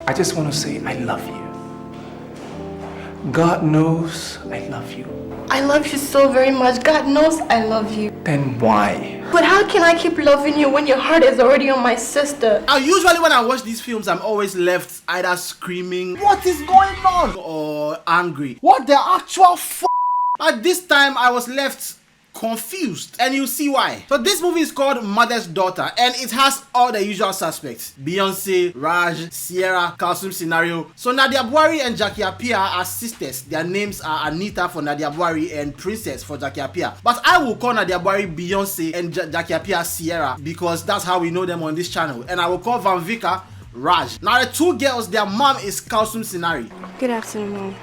I just want to say I love you. God knows I love you. I love you so very much. God knows I love you. Then why? But how can I keep loving you when your heart is already on my sister? Usually when I watch these films, I'm always left either screaming, "What is going on?" or angry. What the actual f***? At this time, I was left confused, and you'll see why. So this movie is called Mother's Daughter, and it has all the usual suspects: Beyonce, Raj, Sierra, Kalsum Scenario. So Nadia Buari and Jackie Appiah are sisters. Their names are Anita for Nadia Buari and Princess for Jackie Appiah. But I will call Nadia Buari Beyonce and Jackie Appiah Sierra because that's how we know them on this channel. And I will call Van Vicker Raj. Now the two girls, their mom is Kalsum Scenario. Good afternoon, Mom.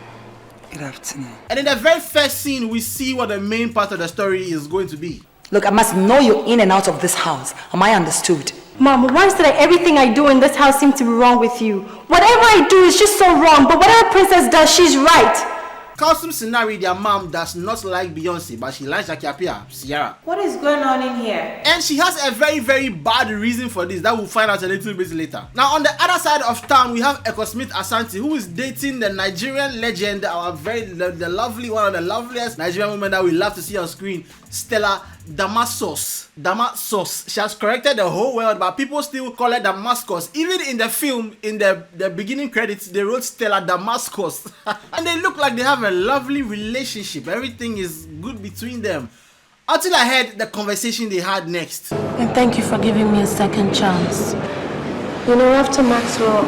Good afternoon. And in the very first scene, we see what the main part of the story is going to be. Look, I must know you're in and out of this house. Am I understood? Mom, why is it that everything I do in this house seems to be wrong with you? Whatever I do is just so wrong, but whatever Princess does, she's right. Kalsum Scenario, their mom, does not like Beyonce, but she likes Jackie Appiah, Sierra. What is going on in here? And she has a very, very bad reason for this that we'll find out a little bit later. Now, on the other side of town, we have Eko Smith Asante, who is dating the Nigerian legend, the lovely, one of the loveliest Nigerian women that we love to see on screen, Stella Damasus. Damasus. She has corrected the whole world, but people still call her Damascus. Even in the film, in the beginning credits, they wrote Stella Damascus. And they look like they have a lovely relationship. Everything is good between them. Until I heard the conversation they had next. And thank you for giving me a second chance. You know, after Maxwell,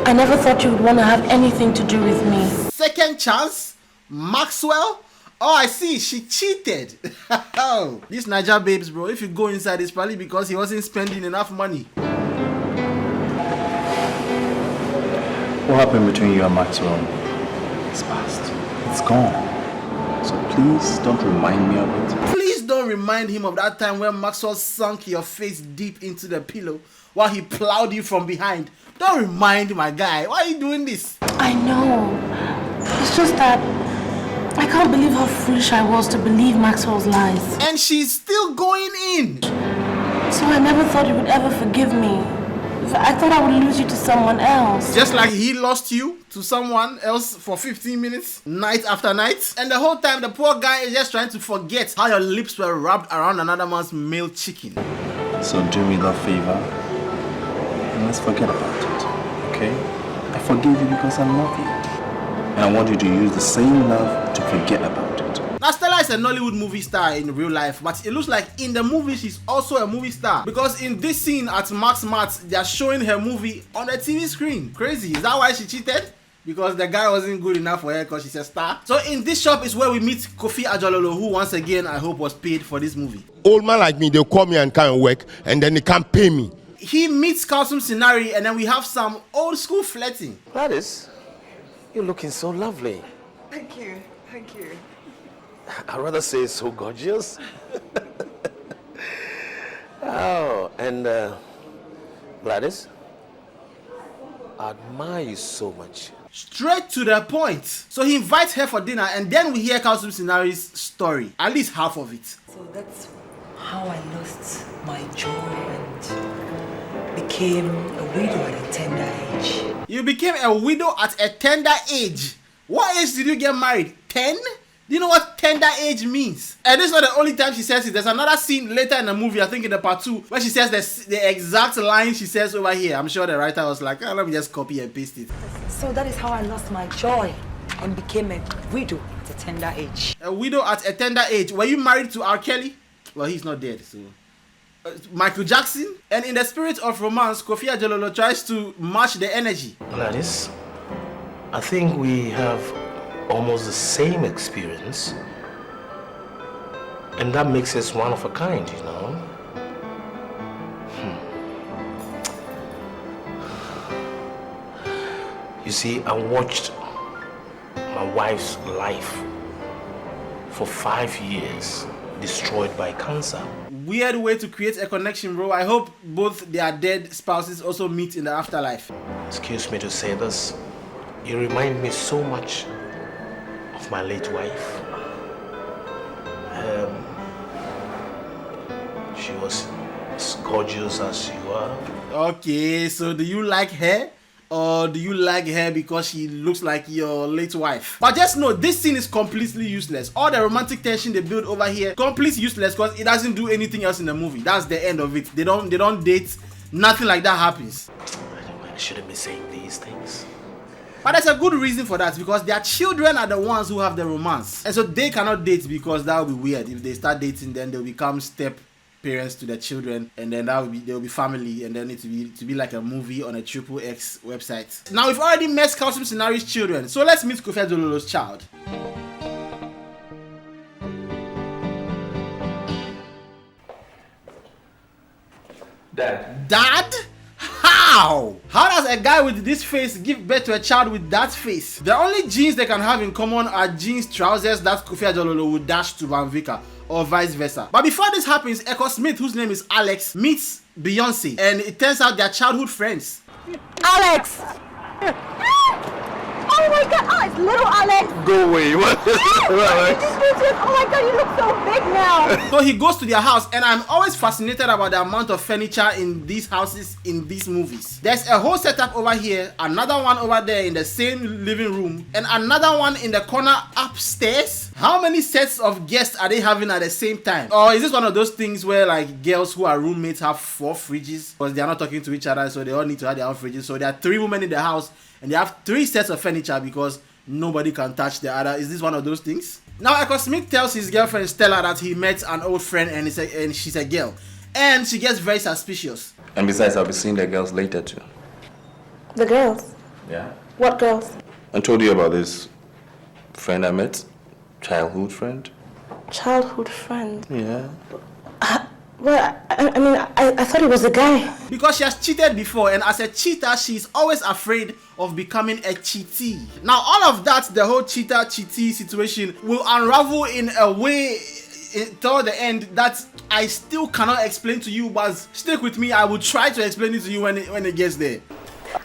I never thought you would want to have anything to do with me. Second chance? Maxwell? Oh, I see. She cheated. Oh, these Niger babes, bro. If you go inside, it's probably because he wasn't spending enough money. What happened between you and Maxwell? It's past. It's gone. So please don't remind me of it. Please don't remind him of that time when Maxwell sunk your face deep into the pillow while he plowed you from behind. Don't remind my guy. Why are you doing this? I know. It's just that I can't believe how foolish I was to believe Maxwell's lies. And she's still going in. So I never thought you would ever forgive me. I thought I would lose you to someone else. Just like he lost you to someone else for 15 minutes, night after night. And the whole time, the poor guy is just trying to forget how your lips were wrapped around another man's male chicken. So do me that favor and let's forget about it, okay? I forgive you because I love you. And I want you to use the same love to forget about it. Now Stella is a Nollywood movie star in real life, but it looks like in the movie she's also a movie star. Because in this scene at Max Mart, they are showing her movie on the TV screen. Crazy. Is that why she cheated? Because the guy wasn't good enough for her because she's a star. So in this shop is where we meet Kofi Ajololo, who once again I hope was paid for this movie. Old man like me, they'll call me and come and work, and then they can't pay me. He meets Kalsum Scenario, and then we have some old school flirting. Gladys, you're looking so lovely. Thank you. Thank you. I'd rather say so gorgeous. Oh, and Gladys, I admire you so much. Straight to the point. So he invites her for dinner, and then we hear Kalsum Scenario's story. At least half of it. So that's how I lost my joy and became a widow at a tender age. You became a widow at a tender age. What age did you get married? 10? Do you know what tender age means? And this is not the only time she says it. There's another scene later in the movie, I think in the part 2, where she says the exact line she says over here. I'm sure the writer was like, oh, let me just copy and paste it. So that is how I lost my joy and became a widow at a tender age. A widow at a tender age. Were you married to R. Kelly? Well, he's not dead, so... Michael Jackson? And in the spirit of romance, Kofi Ajololo tries to match the energy. Gladys, I think we have almost the same experience, and that makes us one of a kind, you know. You see, I watched my wife's life for 5 years destroyed by cancer. Weird way to create a connection, bro. I hope both their dead spouses also meet in the afterlife. Excuse me to say this, you remind me so much of my late wife. She was as gorgeous as you are. Okay, so do you like her or do you like her because she looks like your late wife? But just know this scene is completely useless. All the romantic tension they build over here, completely useless because it doesn't do anything else in the movie. That's the end of it. They don't date. Nothing like that happens. I shouldn't be saying these things. But there's a good reason for that, because their children are the ones who have the romance. And so they cannot date because that would be weird. If they start dating, then they'll become step parents to their children, and then they'll be family, and then it to be like a movie on a XXX website. Now we've already met Kalsum Sinari's children, so let's meet Kofi Adjololo's child. Dad? How? How does a guy with this face give birth to a child with that face? The only jeans they can have in common are jeans trousers that Kofi Adjololo would dash to Van Vicker, or vice versa. But before this happens, Echo Smith, whose name is Alex, meets Beyonce, and it turns out they're childhood friends. Alex! Oh my god, Alex, little Alex! Go away. What? Oh my god, you look so big now! So he goes to their house, and I'm always fascinated about the amount of furniture in these houses in these movies. There's a whole setup over here, another one over there in the same living room, and another one in the corner upstairs. How many sets of guests are they having at the same time? Or is this one of those things where like girls who are roommates have 4 fridges because they are not talking to each other, so they all need to have their own fridges? So there are 3 women in the house and they have 3 sets of furniture because nobody can touch the other. Is this one of those things? Now Echo Smith tells his girlfriend Stella that he met an old friend and she's a girl, and she gets very suspicious. And besides, I'll be seeing the girls later too. The girls? Yeah. What girls? I told you about this friend I met. Childhood friend? Childhood friend? Yeah. Well, I thought it was a guy. Because she has cheated before, and as a cheater, she's always afraid of becoming a cheatee. Now, all of that, the whole cheater-cheatee situation, will unravel in a way toward the end that I still cannot explain to you, but stick with me, I will try to explain it to you when it gets there.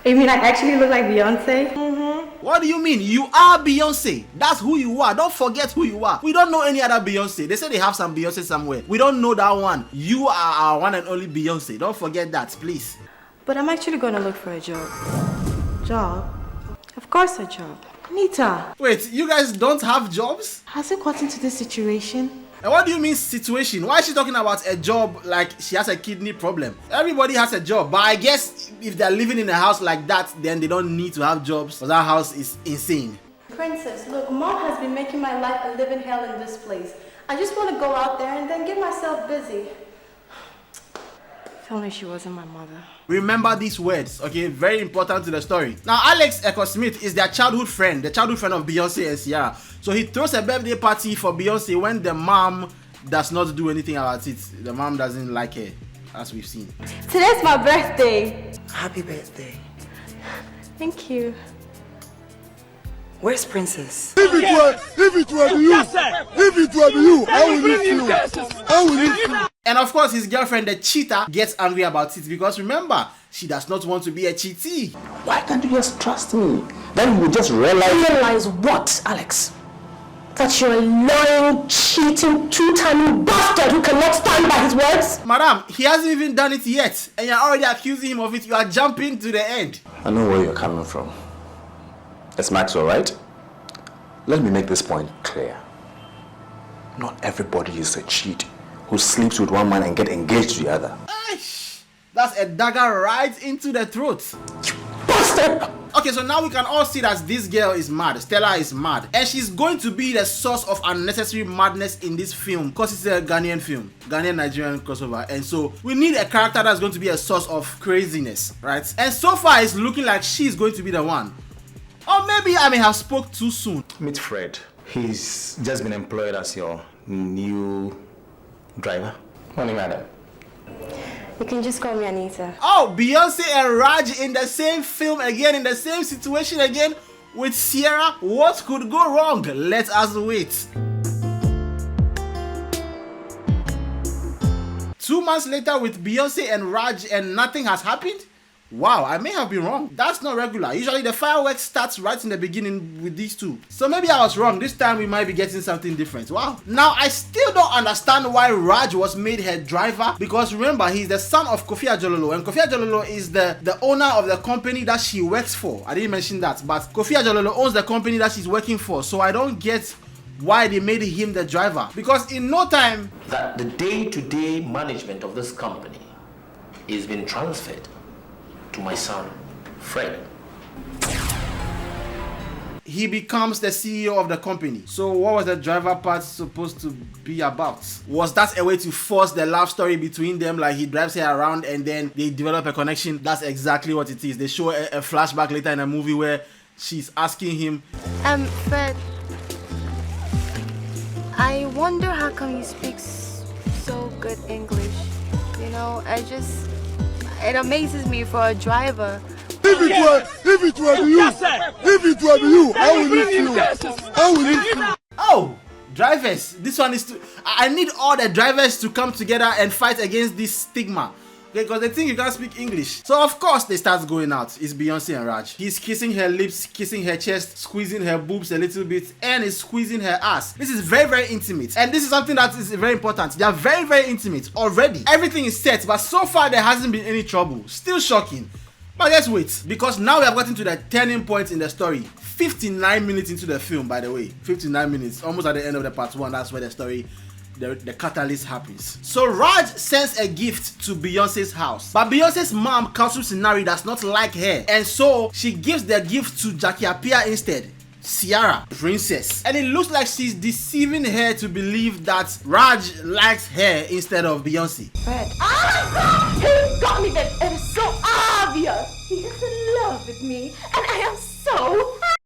You mean I actually look like Beyonce? What do you mean? You are Beyonce. That's who you are. Don't forget who you are. We don't know any other Beyonce. They say they have some Beyonce somewhere. We don't know that one. You are our one and only Beyonce. Don't forget that, please. But I'm actually going to look for a job. Job? Of course a job. Nita. Wait, you guys don't have jobs? Has it gotten to this situation? And what do you mean situation? Why is she talking about a job like she has a kidney problem? Everybody has a job, but I guess if they're living in a house like that, then they don't need to have jobs because that house is insane. Princess, look, Mom has been making my life a living hell in this place. I just want to go out there and then get myself busy. If only she wasn't my mother. Remember these words, okay? Very important to the story. Now, Alex Echo Smith is their childhood friend, the childhood friend of Beyonce and Ciara. So he throws a birthday party for Beyonce when the mom does not do anything about it. The mom doesn't like her, as we've seen. Today's my birthday. Happy birthday. Thank you. Where's Princess? If it were you, I will leave you. I will leave you. And of course, his girlfriend, the cheater, gets angry about it because remember, she does not want to be a cheatee. Why can't you just trust me? Then you will just realize... Realize what, Alex? That you're a lying, cheating, two-timing bastard who cannot stand by his words? Madam, he hasn't even done it yet, and you're already accusing him of it. You are jumping to the end. I know where you're coming from. It's Maxwell, right? Let me make this point clear. Not everybody is a cheat who sleeps with one man and get engaged to the other. Aish, that's a dagger right into the throat. You bastard! Okay, so now we can all see that this girl is mad. Stella is mad. And she's going to be the source of unnecessary madness in this film because it's a Ghanaian film. Ghanaian-Nigerian crossover. And so we need a character that's going to be a source of craziness, right? And so far it's looking like she's going to be the one. Or maybe I may have spoke too soon. Meet Fred. He's just been employed as your new driver. What do you matter? You can just call me Anita. Oh, Beyonce and Raj in the same film again, in the same situation again with Ciara. What could go wrong? Let us wait. 2 months later with Beyonce and Raj and nothing has happened? Wow, I may have been wrong. That's not regular. Usually the fireworks starts right in the beginning with these two. So maybe I was wrong. This time we might be getting something different. Wow. Now I still don't understand why Raj was made her driver, because remember, he's the son of Kofi Ajololo, and Kofi Ajololo is the owner of the company that she works for. I didn't mention that, but Kofi Ajololo owns the company that she's working for. So I don't get why they made him the driver, because in no time That the day-to-day management of this company is being transferred to my son, Fred. he becomes the CEO of the company. So what was the driver part supposed to be about? Was that a way to force the love story between them, like he drives her around and then they develop a connection? That's exactly what it is. They show a flashback later in a movie where she's asking him, Fred, I wonder how come you speak so good English. You know, it amazes me for a driver. If it were you, I will leave you. oh, drivers, this one is I need all the drivers to come together and fight against this stigma. Okay, because they think you can't speak English. So of course they start going out. It's Beyonce and Raj. He's kissing her lips, kissing her chest, squeezing her boobs a little bit, and is squeezing her ass. This is very, very intimate. And this is something that is very important. They are very, very intimate already. Everything is set, but so far there hasn't been any trouble. Still shocking. But let's wait, because now we have gotten to the turning point in the story. 59 minutes into the film, by the way. 59 minutes, almost at the end of the part 1. That's where the story, the catalyst happens. So Raj sends a gift to Beyonce's house, but Beyonce's mom, Kalsum Sinari, does not like her, and so she gives the gift to Jackie Appiah instead. Ciara, princess. And it looks like she's deceiving her to believe that Raj likes her instead of Beyonce. Fred. Oh my God! He got me that. It is so obvious. He is in love with me, and I am so happy.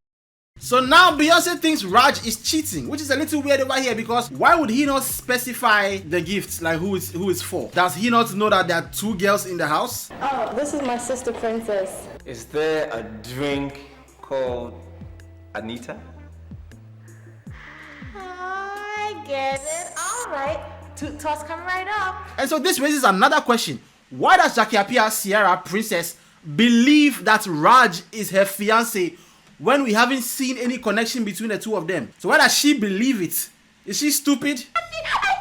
So now Beyonce thinks Raj is cheating, which is a little weird over here, because why would he not specify the gifts, like who is for? Does he not know that there are 2 girls in the house? Oh, this is my sister Princess. Is there a drink called Anita? I get it. All right. Toss coming right up. And so this raises another question. Why does Jackie Appiah, Ciara, princess, believe that Raj is her fiancé when we haven't seen any connection between the two of them? So why does she believe it? Is she stupid? I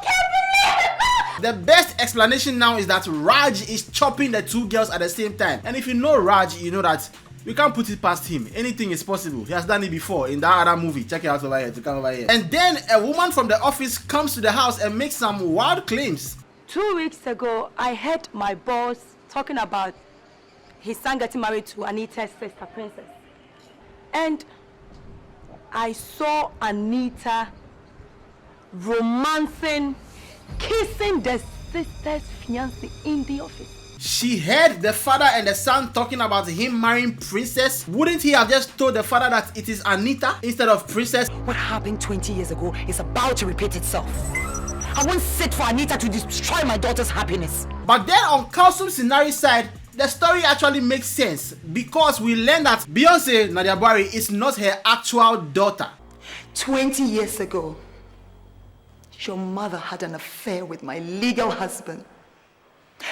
can't believe it. The best explanation now is that Raj is chopping the 2 girls at the same time. And if you know Raj, you know that we can't put it past him. Anything is possible. He has done it before in that other movie. Check it out over here. To come over here. And then a woman from the office comes to the house and makes some wild claims. 2 weeks ago, I heard my boss talking about his son getting married to Anita's sister, Princess. And I saw Anita romancing, kissing the sister's fiancé in the office. She heard the father and the son talking about him marrying Princess. Wouldn't he have just told the father that it is Anita instead of Princess? What happened 20 years ago is about to repeat itself. I won't sit for Anita to destroy my daughter's happiness. But then on Kalsum Sinari's side, the story actually makes sense, because we learn that Beyonce, Nadia Buari, is not her actual daughter. 20 years ago, your mother had an affair with my legal husband.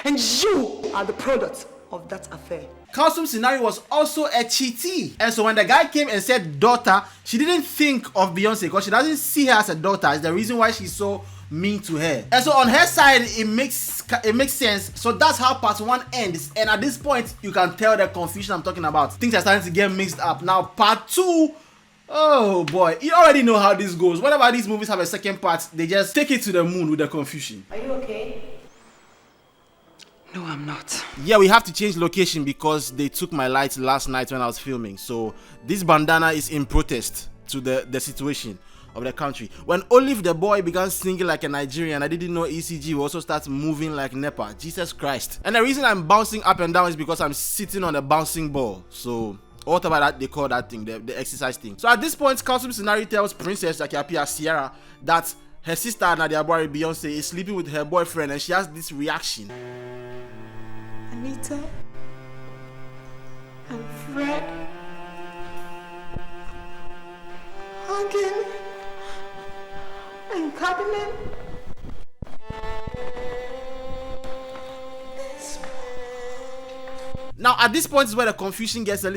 And you are the product of that affair. Kalsum Sinari was also a cheatee. And so when the guy came and said daughter, she didn't think of Beyonce, because she doesn't see her as a daughter. It's the reason why she's so mean to her. And so on her side, it makes sense. So that's how part 1 ends. And at this point, you can tell the confusion I'm talking about. Things are starting to get mixed up. Now part 2, oh boy, you already know how this goes. Whenever these movies have a second part, they just take it to the moon with the confusion. Are you okay? No, I'm not. Yeah, we have to change location because they took my lights last night when I was filming. So this bandana is in protest to the situation of the country. When Olive the boy began singing like a Nigerian, I didn't know ECG will also start moving like NEPA. Jesus Christ. And the reason I'm bouncing up and down is because I'm sitting on a bouncing ball. So whatever that they call that thing, the exercise thing. So at this point, Kalsum Sinari tells Princess Jackie Appiah, Ciara, that her sister Nadia Buari, Beyonce, is sleeping with her boyfriend, and she has this reaction. Anita and Fred hugging and cuddling. Now, at this point is where the confusion goes a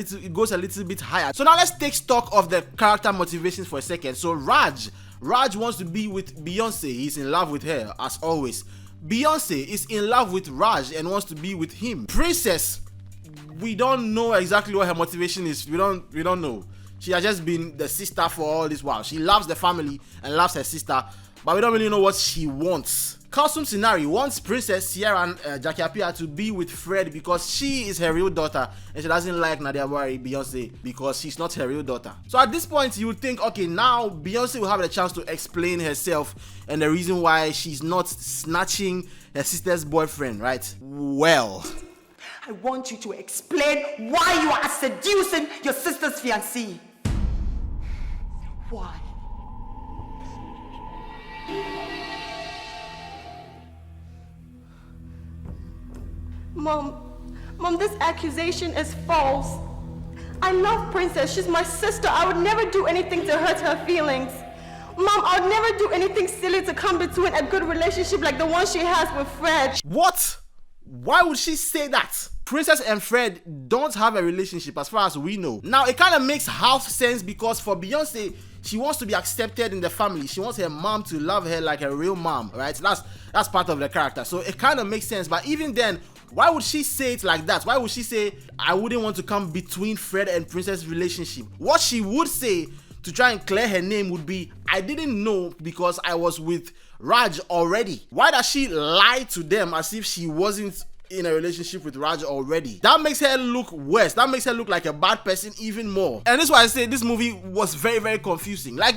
little bit higher. So now let's take stock of the character motivations for a second. So Raj wants to be with Beyonce. He's in love with her, as always. Beyonce is in love with Raj and wants to be with him. Princess, we don't know exactly what her motivation is. We don't know. She has just been the sister for all this while. She loves the family and loves her sister, but we don't really know what she wants. Costume scenario wants Princess Sierra and Jackie Appiah to be with Fred because she is her real daughter and she doesn't like Nadia Buari, Beyonce, because she's not her real daughter. So at this point you would think, okay, now Beyonce will have the chance to explain herself and the reason why she's not snatching her sister's boyfriend, right? Well, I want you to explain why you are seducing your sister's fiancé. Why? Mom, this accusation is false. I love Princess. She's my sister. I would never do anything to hurt her feelings. Mom, I would never do anything silly to come between a good relationship like the one she has with Fred. What? Why would she say that? Princess and Fred don't have a relationship as far as we know. Now, it kind of makes half sense because for Beyonce, she wants to be accepted in the family. She wants her mom to love her like a real mom, right? That's part of the character. So it kind of makes sense. But even then, why would she say it like that? Why would she say, I wouldn't want to come between Fred and Princess' relationship? What she would say to try and clear her name would be, I didn't know because I was with Raj already. Why does she lie to them as if she wasn't in a relationship with Raj already? That makes her look worse. That makes her look like a bad person even more. And this is why I say this movie was very, very confusing. Like,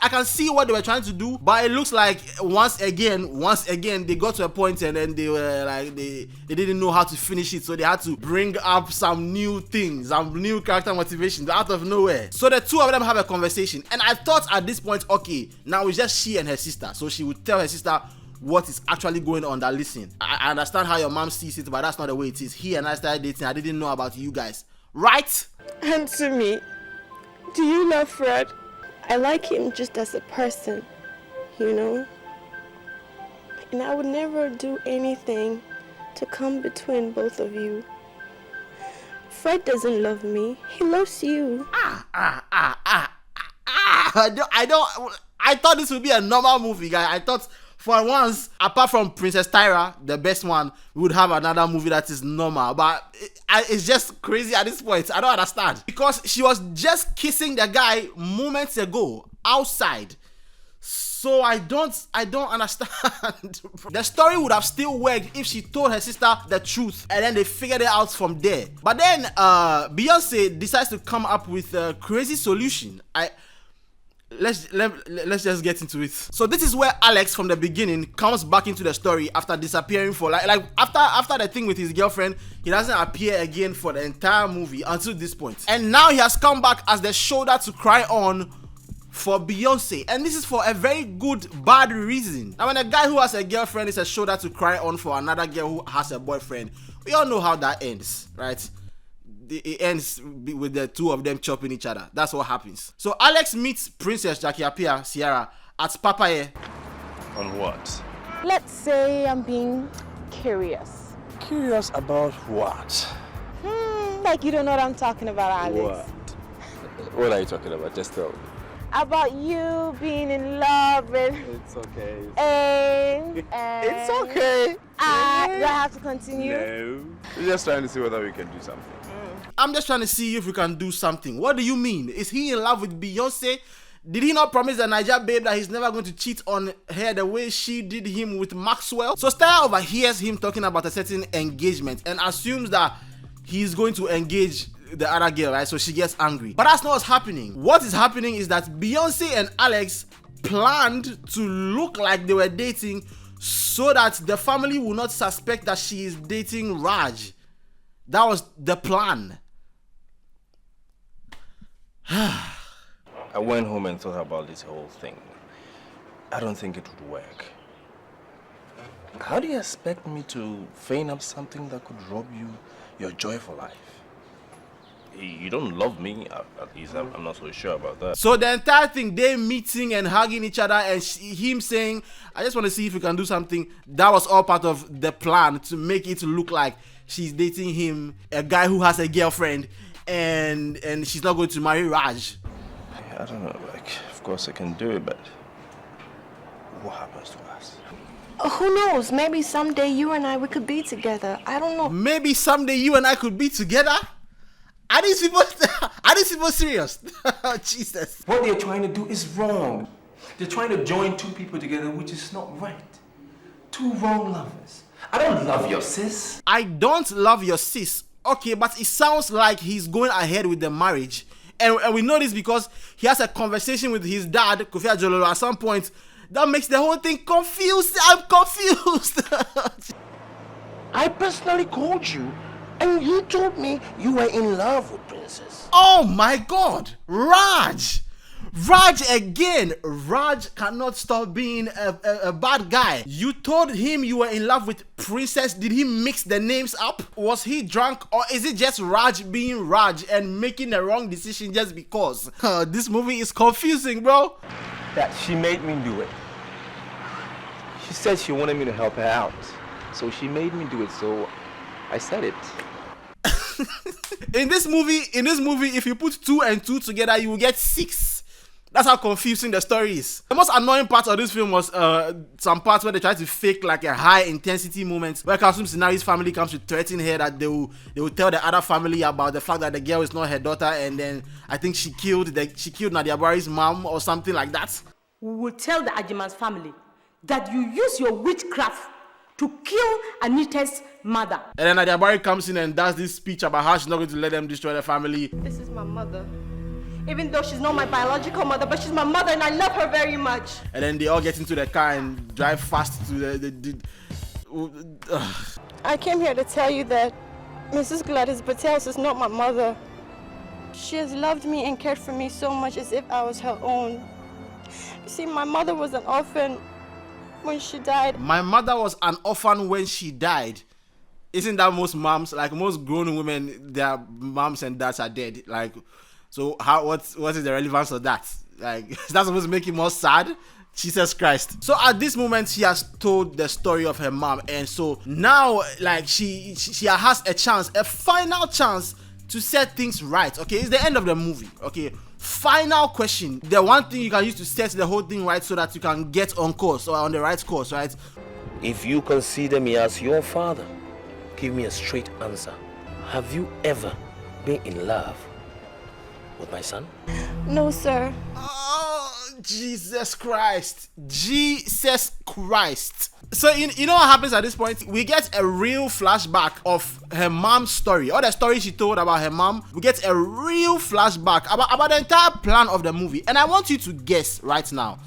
I can see what they were trying to do, but it looks like once again, they got to a point and then they were like, they didn't know how to finish it, so they had to bring up some new things, some new character motivations out of nowhere. So the two of them have a conversation, and I thought at this point, okay, now it's just she and her sister. So she would tell her sister what is actually going on. That listen, I understand how your mom sees it, but that's not the way it is. He and I started dating. I didn't know about you guys, right? Answer me. Do you love Fred? I like him just as a person, you know? And I would never do anything to come between both of you. Fred doesn't love me. He loves you. I thought this would be a normal movie, guy. I thought for once, apart from Princess Tyra, the best one, we would have another movie that is normal. But it's just crazy at this point. I don't understand. Because she was just kissing the guy moments ago outside. So I don't understand. The story would have still worked if she told her sister the truth and then they figured it out from there. But then Beyonce decides to come up with a crazy solution. Let's just get into it. So this is where Alex from the beginning comes back into the story after disappearing for like after the thing with his girlfriend. He doesn't appear again for the entire movie until this point. And now he has come back as the shoulder to cry on for Beyonce, and this is for a very good bad reason. Now when a guy who has a girlfriend is a shoulder to cry on for another girl who has a boyfriend, we all know how that ends, right? It ends with the two of them chopping each other. That's what happens. So Alex meets Princess Jackie Appiah, Sierra, at Papaya. On what? Let's say I'm being curious. Curious about what? Like you don't know what I'm talking about, Alex. What? What are you talking about? Just tell me. About you being in love with... It's okay. And it's okay. Do I have to continue? No. We're just trying to see whether we can do something. I'm just trying to see if we can do something. What do you mean? Is he in love with Beyonce? Did he not promise the Niger babe that he's never going to cheat on her the way she did him with Maxwell? So Stella overhears him talking about a certain engagement and assumes that he's going to engage the other girl, right? So she gets angry. But that's not what's happening. What is happening is that Beyonce and Alex planned to look like they were dating so that the family will not suspect that she is dating Raj. That was the plan. I went home and thought about this whole thing. I don't think it would work. How do you expect me to feign up something that could rob you your joy for life? You don't love me, at least I'm not so sure about that. So the entire thing, they meeting and hugging each other and him saying, I just want to see if we can do something, that was all part of the plan to make it look like she's dating him, a guy who has a girlfriend, and she's not going to marry Raj. I don't know, like, of course I can do it, but what happens to us? Who knows? Maybe someday you and we could be together. I don't know. Maybe someday you and I could be together? Are these people serious? Jesus. What they're trying to do is wrong. They're trying to join two people together, which is not right. Two wrong lovers. I don't love your sis. I don't love your sis. Okay, but it sounds like he's going ahead with the marriage. And we know this because he has a conversation with his dad, Kofi Ajololo, at some point. That makes the whole thing confused. I'm confused. I personally called you and you told me you were in love with Princess. Oh my God. Raj again. Raj cannot stop being a bad guy. You told him you were in love with Princess. Did he mix the names up? Was he drunk, or is it just Raj being Raj and making the wrong decision just because? This movie is confusing, bro. That she made me do it. She said she wanted me to help her out. So she made me do it, so I said it. In this movie, if you put 2 and 2 together, you will get 6. That's how confusing the story is. The most annoying part of this film was some parts where they tried to fake like a high intensity moment where Kasum Sinari's family comes to threaten her that they will tell the other family about the fact that the girl is not her daughter, and then I think she killed Nadia Buari's mom or something like that. We will tell the Ajiman's family that you use your witchcraft to kill Anita's mother. And then Nadia Buari comes in and does this speech about how she's not going to let them destroy the family. This is my mother. Even though she's not my biological mother, but she's my mother and I love her very much. And then they all get into the car and drive fast to I came here to tell you that Mrs. Gladys Battels is not my mother. She has loved me and cared for me so much as if I was her own. You see, my mother was an orphan when she died. My mother was an orphan when she died. Isn't that most moms, like most grown women, their moms and dads are dead? Like, so what is the relevance of that? Like, is that supposed to make it more sad? Jesus Christ. So at this moment, she has told the story of her mom, and so now, like, she has a chance, a final chance to set things right. Okay, it's the end of the movie. Okay, final question, the one thing you can use to set the whole thing right so that you can get on course or on the right course, right? If you consider me as your father, give me a straight answer. Have you ever been in love with my son? No, sir. Oh, Jesus Christ. Jesus Christ. So you know what happens at this point? We get a real flashback of her mom's story. All the story she told about her mom. We get a real flashback about the entire plan of the movie. And I want you to guess right now.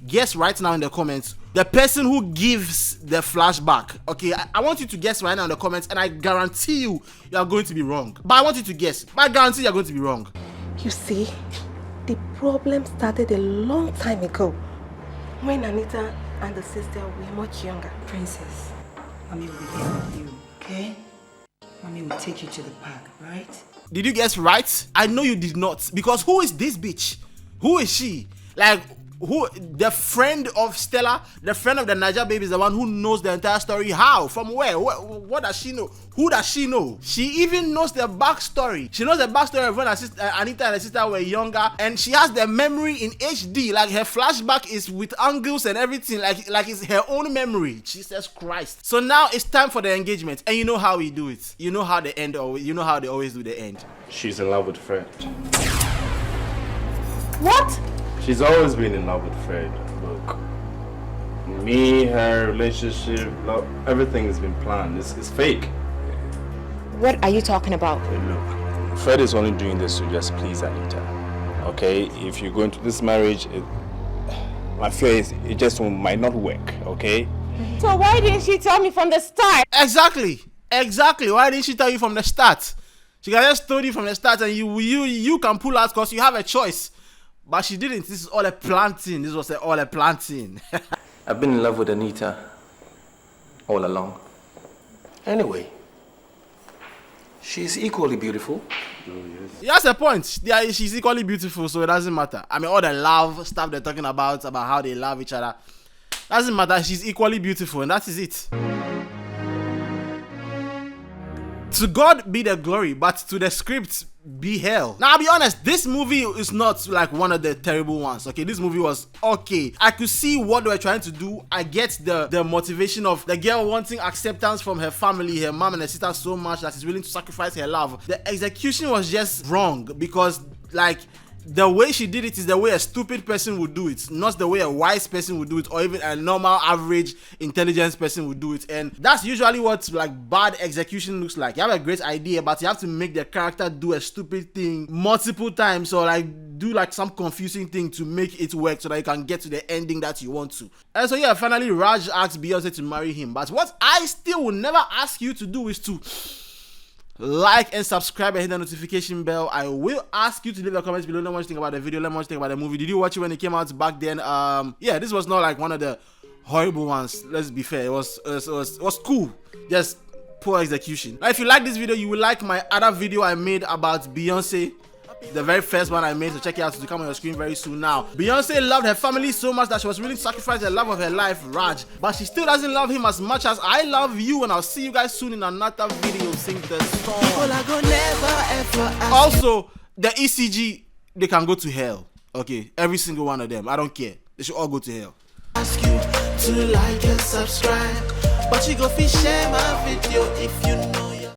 Guess right now in the comments. The person who gives the flashback. Okay, I want you to guess right now in the comments, and I guarantee you are going to be wrong. But I want you to guess. But I guarantee you're going to be wrong. You see, the problem started a long time ago when Anita and the sister were much younger. Princess, Mommy will be there with you, okay? Mommy will take you to the park, right? Did you guess right? I know you did not. Because who is this bitch? Who is she? Like, who? The friend of Stella, the friend of the Naija baby, is the one who knows the entire story. How? From where? What does she know? Who does she know? She even knows the backstory. She knows the backstory of when Anita and her sister were younger, and she has the memory in HD. Like, her flashback is with angles and everything. Like it's her own memory. Jesus Christ. So now it's time for the engagement, and you know how we do it. You know how they end. You know how they always do the end. She's in love with Fred. What? She's always been in love with Fred. Look, me, her relationship, love, everything has been planned. It's fake. What are you talking about? Hey, look, Fred is only doing this to just please Anita. Okay, if you go into this marriage, my fear is it just might not work. Okay. So why didn't she tell me from the start? Exactly. Why didn't she tell you from the start? She can just told you from the start, and you can pull out because you have a choice. But she didn't. This is all a planting. This was all a planting. I've been in love with Anita all along. Anyway, She's equally beautiful. He has a point. Yeah, she's equally beautiful, so it doesn't matter. I mean, all the love stuff they're talking about how they love each other, doesn't matter. She's equally beautiful, and that is it. To God be the glory, but to the script be hell. Now, I'll be honest, this movie is not like one of the terrible ones, okay? This movie was okay. I could see what they were trying to do. I get the motivation of the girl wanting acceptance from her family, her mom and her sister so much that she's willing to sacrifice her love. The execution was just wrong because, like, the way she did it is the way a stupid person would do it, not the way a wise person would do it, or even a normal average intelligence person would do it. And that's usually what like bad execution looks like. You have a great idea, but you have to make the character do a stupid thing multiple times, or like do like some confusing thing to make it work so that you can get to the ending that you want to. And so yeah, finally Raj asked Beyonce to marry him. But what I still will never ask you to do is to like and subscribe and hit the notification bell. I will ask you to leave a comment below. Let me know what you think about the video. Let me know what you think about the movie. Did you watch it when it came out back then? Yeah, this was not like one of the horrible ones. Let's be fair. It was cool. Just poor execution. Now, if you like this video, you will like my other video I made about Beyonce. The very first one I made, so check it out to come on your screen very soon. Now, Beyonce loved her family so much that she was willing to sacrifice the love of her life, Raj, but she still doesn't love him as much as I love you, and I'll see you guys soon in another video. Sing the song. Also, the ECG, they can go to hell. Okay, every single one of them. I don't care. They should all go to hell. Ask you to like and subscribe, but you go fish share my video if you know.